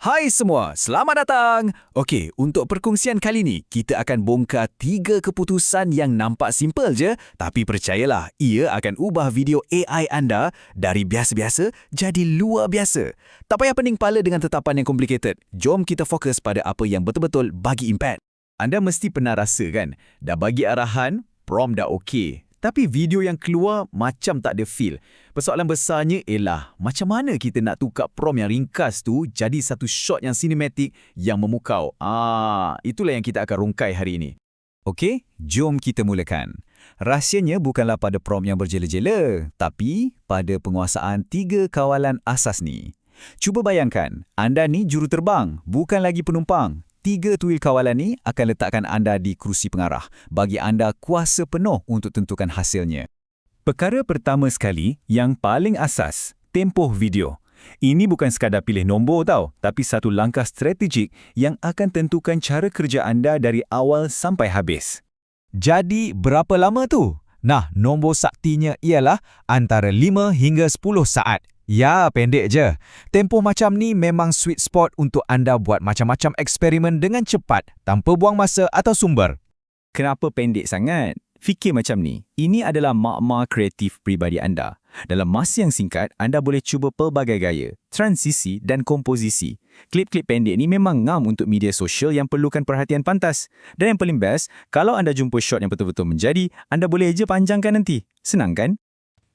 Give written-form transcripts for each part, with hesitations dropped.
Hai semua, selamat datang. Okey, untuk perkongsian kali ni, kita akan bongkar 3 keputusan yang nampak simple je, tapi percayalah, ia akan ubah video AI anda dari biasa-biasa jadi luar biasa. Tak payah pening kepala dengan tetapan yang complicated. Jom kita fokus pada apa yang betul-betul bagi impact. Anda mesti pernah rasa kan, dah bagi arahan, prompt dah okey. Tapi video yang keluar macam tak ada feel. Persoalan besarnya ialah macam mana kita nak tukar prompt yang ringkas tu jadi satu shot yang sinematik yang memukau. Itulah yang kita akan rungkai hari ini. Okey, jom kita mulakan. Rahsianya bukanlah pada prompt yang berjela-jela, tapi pada penguasaan 3 kawalan asas ni. Cuba bayangkan, anda ni juruterbang, bukan lagi penumpang. 3 tuil kawalan ni akan letakkan anda di kerusi pengarah, bagi anda kuasa penuh untuk tentukan hasilnya. Perkara pertama sekali, yang paling asas, tempoh video. Ini bukan sekadar pilih nombor tau, tapi satu langkah strategik yang akan tentukan cara kerja anda dari awal sampai habis. Jadi, berapa lama tu? Nah, nombor saktinya ialah antara 5 hingga 10 saat. Ya, pendek je. Tempoh macam ni memang sweet spot untuk anda buat macam-macam eksperimen dengan cepat, tanpa buang masa atau sumber. Kenapa pendek sangat? Fikir macam ni, ini adalah makmar kreatif pribadi anda. Dalam masa yang singkat, anda boleh cuba pelbagai gaya, transisi dan komposisi. Klip-klip pendek ni memang ngam untuk media sosial yang perlukan perhatian pantas. Dan yang paling best, kalau anda jumpa shot yang betul-betul menjadi, anda boleh je panjangkan nanti. Senang kan?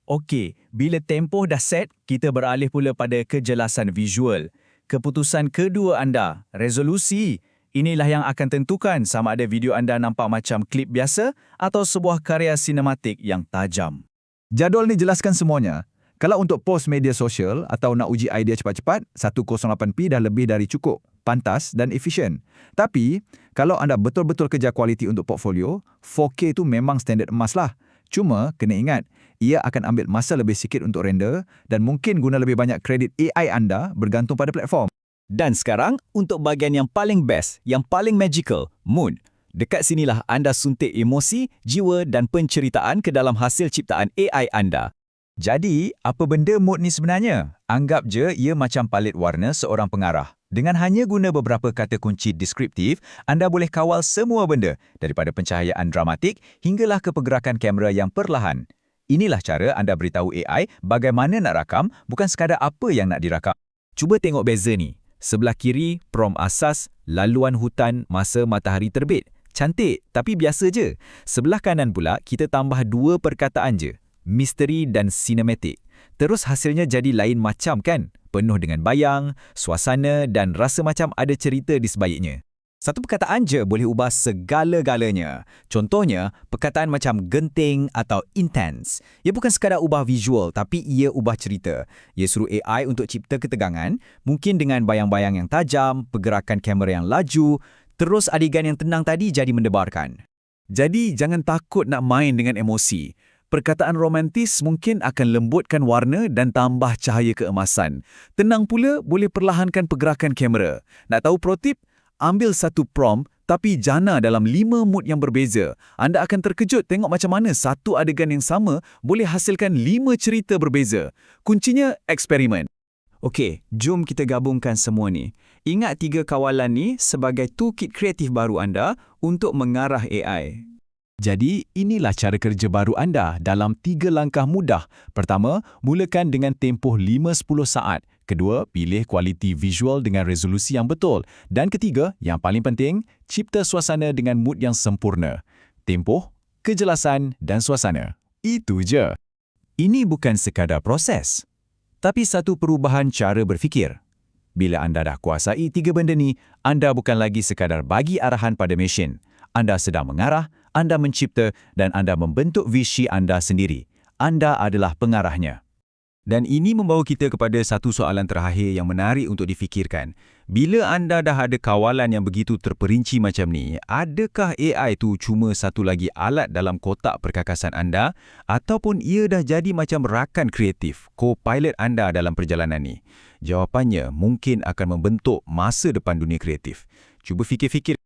Okey, bila tempoh dah set, kita beralih pula pada kejelasan visual. Keputusan kedua anda, resolusi. Inilah yang akan tentukan sama ada video anda nampak macam klip biasa atau sebuah karya sinematik yang tajam. Jadual ni jelaskan semuanya. Kalau untuk post media sosial atau nak uji idea cepat-cepat, 108p dah lebih dari cukup, pantas dan efisien. Tapi, kalau anda betul-betul kejar kualiti untuk portfolio, 4K tu memang standard emas lah. Cuma, kena ingat, ia akan ambil masa lebih sikit untuk render dan mungkin guna lebih banyak kredit AI anda bergantung pada platform. Dan sekarang, untuk bahagian yang paling best, yang paling magical, mood. Dekat sinilah anda suntik emosi, jiwa dan penceritaan ke dalam hasil ciptaan AI anda. Jadi, apa benda mood ni sebenarnya? Anggap je ia macam palet warna seorang pengarah. Dengan hanya guna beberapa kata kunci deskriptif, anda boleh kawal semua benda, daripada pencahayaan dramatik hinggalah ke pergerakan kamera yang perlahan. Inilah cara anda beritahu AI bagaimana nak rakam, bukan sekadar apa yang nak dirakam. Cuba tengok beza ni. Sebelah kiri, prompt asas, laluan hutan masa matahari terbit. Cantik, tapi biasa je. Sebelah kanan pula, kita tambah 2 perkataan je. Misteri dan sinematik. Terus hasilnya jadi lain macam kan? Penuh dengan bayang, suasana dan rasa macam ada cerita di sebaliknya. Satu perkataan je boleh ubah segala-galanya. Contohnya, perkataan macam genting atau intense. Ia bukan sekadar ubah visual, tapi ia ubah cerita. Ia suruh AI untuk cipta ketegangan, mungkin dengan bayang-bayang yang tajam, pergerakan kamera yang laju, terus adegan yang tenang tadi jadi mendebarkan. Jadi, jangan takut nak main dengan emosi. Perkataan romantis mungkin akan lembutkan warna dan tambah cahaya keemasan. Tenang pula boleh perlahankan pergerakan kamera. Nak tahu pro tip? Ambil satu prompt tapi jana dalam 5 mood yang berbeza. Anda akan terkejut tengok macam mana satu adegan yang sama boleh hasilkan 5 cerita berbeza. Kuncinya eksperimen. Okey, jom kita gabungkan semua ni. Ingat 3 kawalan ni sebagai toolkit kreatif baru anda untuk mengarah AI. Jadi, inilah cara kerja baru anda dalam 3 langkah mudah. Pertama, mulakan dengan tempoh 5-10 saat. Kedua, pilih kualiti visual dengan resolusi yang betul. Dan ketiga, yang paling penting, cipta suasana dengan mood yang sempurna. Tempoh, kejelasan dan suasana. Itu je. Ini bukan sekadar proses, tapi satu perubahan cara berfikir. Bila anda dah kuasai 3 benda ni, anda bukan lagi sekadar bagi arahan pada mesin. Anda sedang mengarah, anda mencipta dan anda membentuk visi anda sendiri. Anda adalah pengarahnya. Dan ini membawa kita kepada satu soalan terakhir yang menarik untuk difikirkan. Bila anda dah ada kawalan yang begitu terperinci macam ni, adakah AI tu cuma satu lagi alat dalam kotak perkakasan anda ataupun ia dah jadi macam rakan kreatif, co-pilot anda dalam perjalanan ni? Jawapannya mungkin akan membentuk masa depan dunia kreatif. Cuba fikir-fikir.